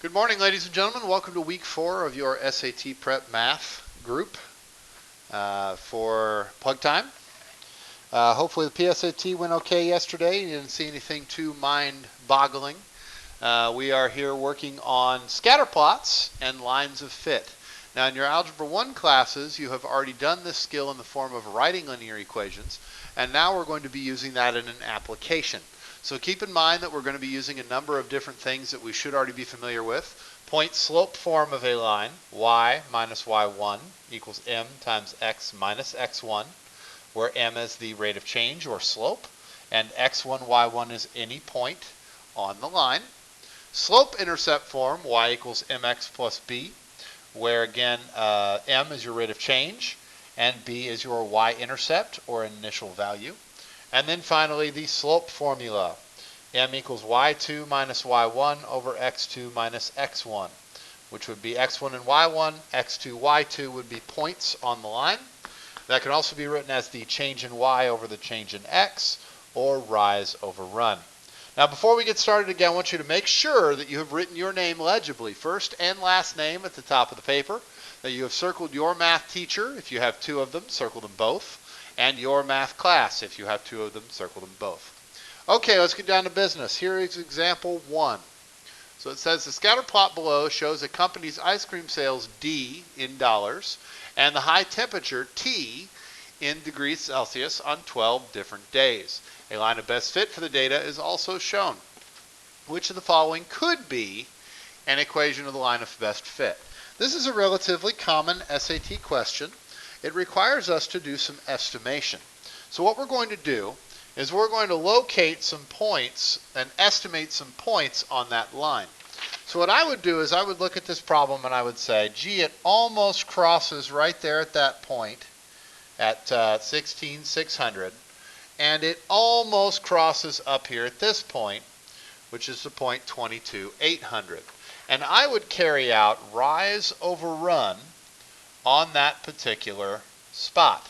Good morning, ladies and gentlemen. Welcome to week 4 of your SAT Prep Math group for Plug Time. Hopefully the PSAT went okay yesterday. You didn't see anything too mind-boggling. We are here working on scatter plots and lines of fit. Now in your Algebra 1 classes, you have already done this skill in the form of writing linear equations, and now we're going to be using that in an application. So keep in mind that we're going to be using a number of different things that we should already be familiar with. Point slope form of a line, y minus y1 equals m times x minus x1, where m is the rate of change or slope, and x1, y1 is any point on the line. Slope intercept form, y equals mx plus b, where again m is your rate of change and b is your y-intercept or initial value. And then finally the slope formula, m equals y2 minus y1 over x2 minus x1, which would be x1 and y1, x2, y2 would be points on the line. That can also be written as the change in y over the change in x, or rise over run. Now before we get started again, I want you to make sure that you have written your name legibly, first and last name at the top of the paper, that you have circled your math teacher, if you have 2 of them, circle them both, and your math class, if you have 2 of them, circle them both. Okay, let's get down to business. Here is example 1. So it says the scatter plot below shows a company's ice cream sales D in dollars and the high temperature T in degrees Celsius on 12 different days. A line of best fit for the data is also shown. Which of the following could be an equation of the line of best fit? This is a relatively common SAT question. It requires us to do some estimation. So what we're going to do is we're going to locate some points and estimate some points on that line. So what I would do is I would look at this problem and I would say, gee, it almost crosses right there at that point at 16,600, and it almost crosses up here at this point, which is the point 22,800. And I would carry out rise over run on that particular spot.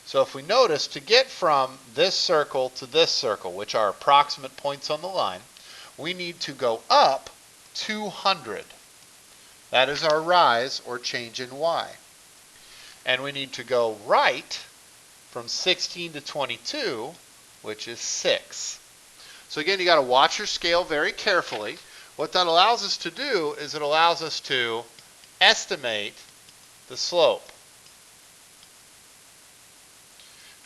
So if we notice, to get from this circle to this circle, which are approximate points on the line, we need to go up 200. That is our rise or change in y. And we need to go right from 16 to 22, which is 6. So again, you got to watch your scale very carefully. What that allows us to do is it allows us to estimate the slope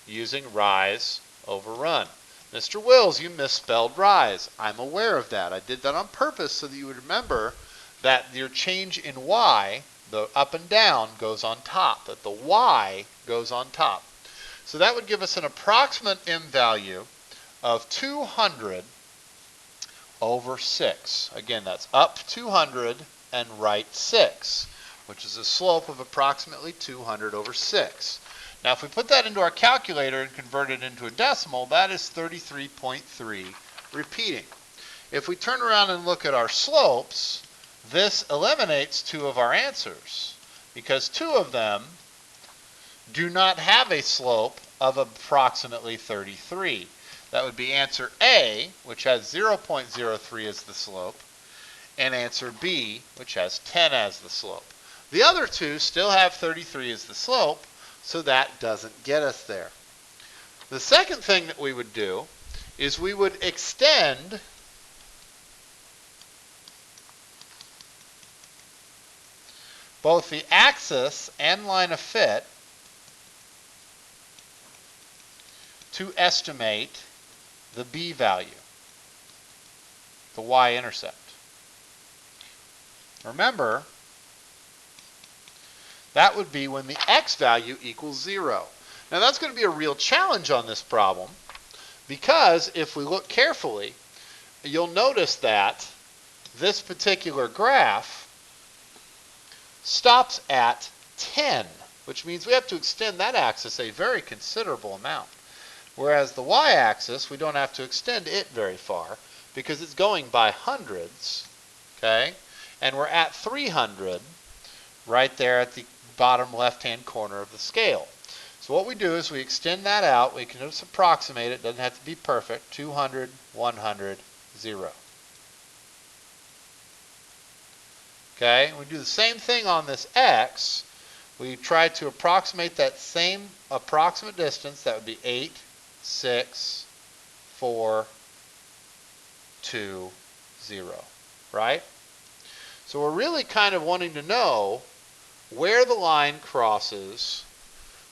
using rise over run. Mr. Wills, you misspelled rise. I'm aware of that. I did that on purpose so that you would remember that your change in y, the up and down, goes on top, that the y goes on top. So that would give us an approximate m value of 200 over 6. Again, that's up 200 and right 6, which is a slope of approximately 200 over 6. Now if we put that into our calculator and convert it into a decimal, that is 33.3 repeating. If we turn around and look at our slopes, this eliminates 2 of our answers, because 2 of them do not have a slope of approximately 33. That would be answer A, which has 0.03 as the slope, and answer B, which has 10 as the slope. The other 2 still have 33 as the slope, so that doesn't get us there. The second thing that we would do is we would extend both the axis and line of fit to estimate the B value, the y-intercept. Remember, that would be when the x value equals 0. Now that's going to be a real challenge on this problem, because if we look carefully, you'll notice that this particular graph stops at 10, which means we have to extend that axis a very considerable amount. Whereas the y-axis, we don't have to extend it very far, because it's going by hundreds, okay? And we're at 300 right there at the bottom left-hand corner of the scale. So what we do is we extend that out. We can just approximate it. Doesn't have to be perfect. 200, 100, 0. Okay, we do the same thing on this x. We try to approximate that same approximate distance. That would be 8, 6, 4, 2, 0, right? So we're really kind of wanting to know where the line crosses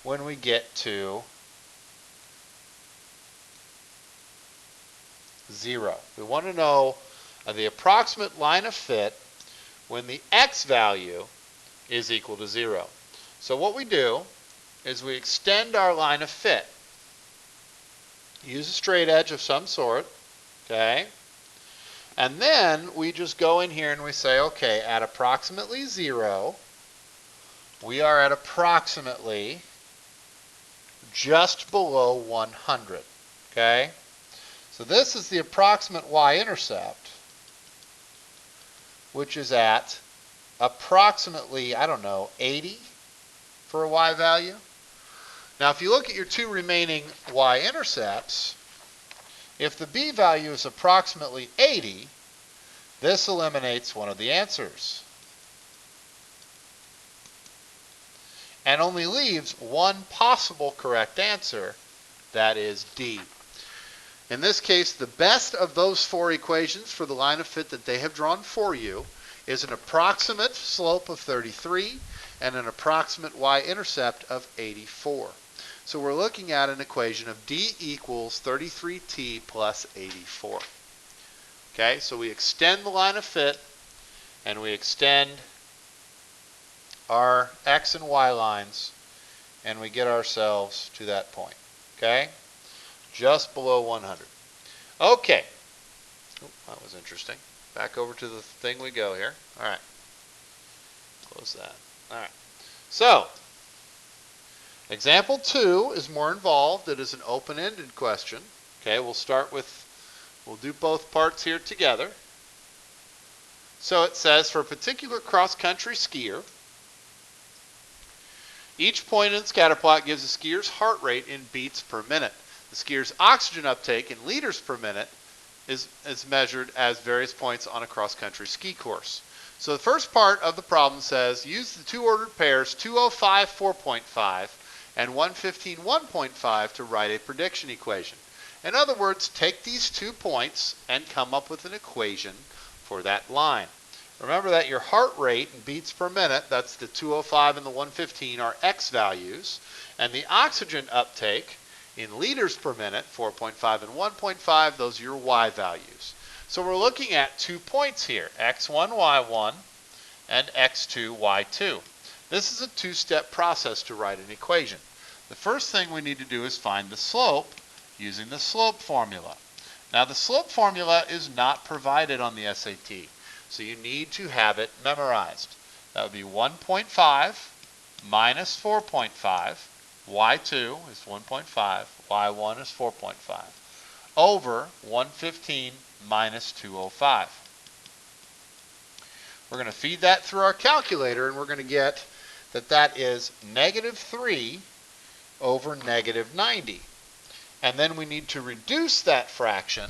when we get to 0. We want to know the approximate line of fit when the x value is equal to 0. So what we do is we extend our line of fit. Use a straight edge of some sort, okay? And then we just go in here and we say, okay, at approximately 0, we are at approximately just below 100, okay? So this is the approximate y-intercept, which is at approximately, I don't know, 80 for a y value. Now, if you look at your two remaining y-intercepts, if the b value is approximately 80, this eliminates one of the answers and only leaves one possible correct answer, that is D. In this case, the best of those four equations for the line of fit that they have drawn for you is an approximate slope of 33 and an approximate y-intercept of 84. So we're looking at an equation of D equals 33t plus 84. Okay, so we extend the line of fit and we extend our x and y lines and we get ourselves to that point. Okay, just below 100. Okay, that was interesting. Back over to the thing we go here. All right, close that. All right, so example 2 is more involved. It is an open-ended question. Okay, we'll do both parts here together. So it says, for a particular cross-country skier, each point in the scatter plot gives the skier's heart rate in beats per minute. The skier's oxygen uptake in liters per minute is measured as various points on a cross-country ski course. So the first part of the problem says, use the two ordered pairs 205 4.5 and 115 1.5 to write a prediction equation. In other words, take these 2 points and come up with an equation for that line. Remember that your heart rate in beats per minute, that's the 205 and the 115, are x values, and the oxygen uptake in liters per minute, 4.5 and 1.5, those are your y values. So we're looking at 2 points here, x1, y1, and x2, y2. This is a two-step process to write an equation. The first thing we need to do is find the slope using the slope formula. Now the slope formula is not provided on the SAT, so you need to have it memorized. That would be 1.5 minus 4.5, y2 is 1.5, y1 is 4.5, over 115 minus 205. We're going to feed that through our calculator, and we're going to get that that is negative 3 over negative 90. And then we need to reduce that fraction,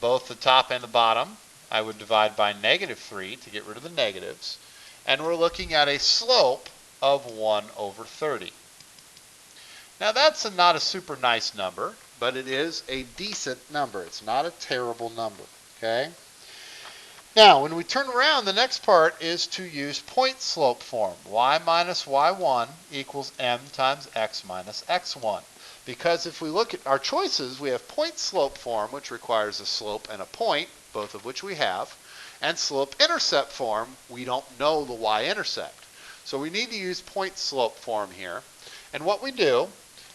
both the top and the bottom. I would divide by negative 3 to get rid of the negatives. And we're looking at a slope of 1 over 30. Now that's not a super nice number, but it is a decent number. It's not a terrible number, okay? Now, when we turn around, the next part is to use point slope form. Y minus y1 equals m times x minus x1. Because if we look at our choices, we have point slope form, which requires a slope and a point, both of which we have, and slope intercept form, we don't know the y-intercept. So we need to use point slope form here. And what we do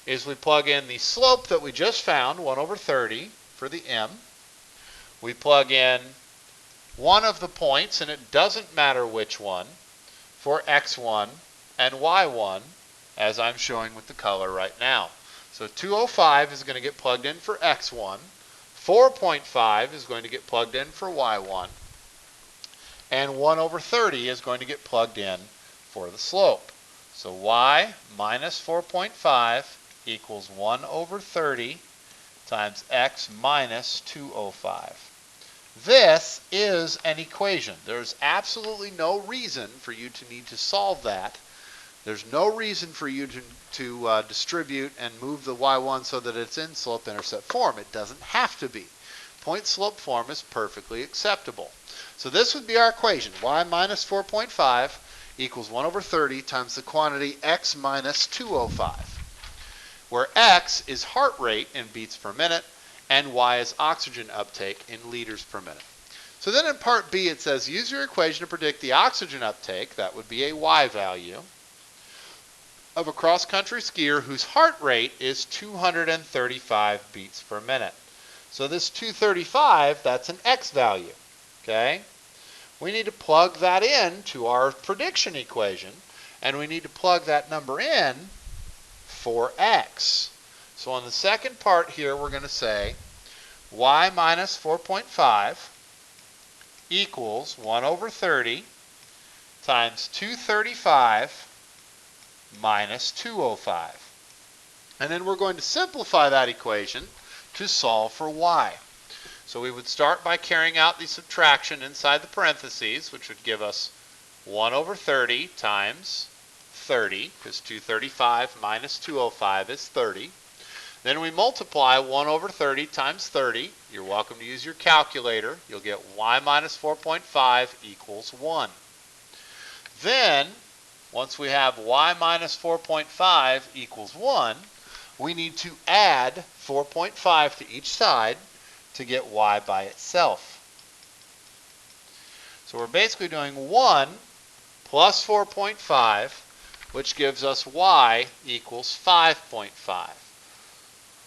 is we plug in the slope that we just found, 1 over 30 for the m. We plug in one of the points, and it doesn't matter which one, for x1 and y1, as I'm showing with the color right now. So 205 is going to get plugged in for x1, 4.5 is going to get plugged in for y1, and 1 over 30 is going to get plugged in for the slope. So y minus 4.5 equals 1 over 30 times x minus 205. This is an equation. There's absolutely no reason for you to need to solve that. There's no reason for you to distribute and move the y1 so that it's in slope-intercept form. It doesn't have to be. Point-slope form is perfectly acceptable. So this would be our equation. Y minus 4.5 equals 1 over 30 times the quantity x minus 205, where x is heart rate in beats per minute and y is oxygen uptake in liters per minute. So then in part B it says use your equation to predict the oxygen uptake, that would be a y value, of a cross-country skier whose heart rate is 235 beats per minute. So this 235, that's an x value, okay? We need to plug that in to our prediction equation, and we need to plug that number in for x. So on the second part here, we're going to say y minus 4.5 equals 1 over 30 times 235 minus 205. And then we're going to simplify that equation to solve for y. So we would start by carrying out the subtraction inside the parentheses, which would give us 1 over 30 times 30, because 235 minus 205 is 30. Then we multiply 1 over 30 times 30. You're welcome to use your calculator. You'll get y minus 4.5 equals 1. Then, once we have y minus 4.5 equals 1, we need to add 4.5 to each side to get y by itself. So we're basically doing 1 plus 4.5, which gives us y equals 5.5.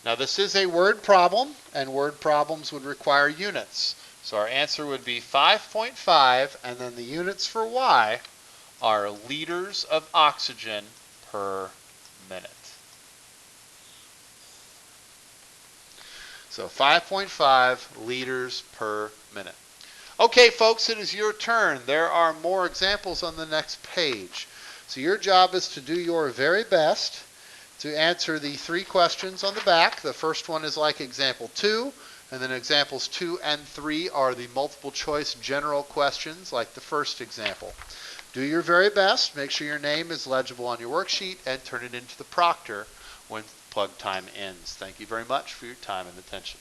Now this is a word problem, and word problems would require units. So our answer would be 5.5, and then the units for y are liters of oxygen per minute. So 5.5 liters per minute. Okay, folks, it is your turn. There are more examples on the next page. So your job is to do your very best to answer the 3 questions on the back. The first one is like example 2, and then examples 2 and 3 are the multiple choice general questions like the first example. Do your very best, make sure your name is legible on your worksheet, and turn it into the proctor when plug time ends. Thank you very much for your time and attention.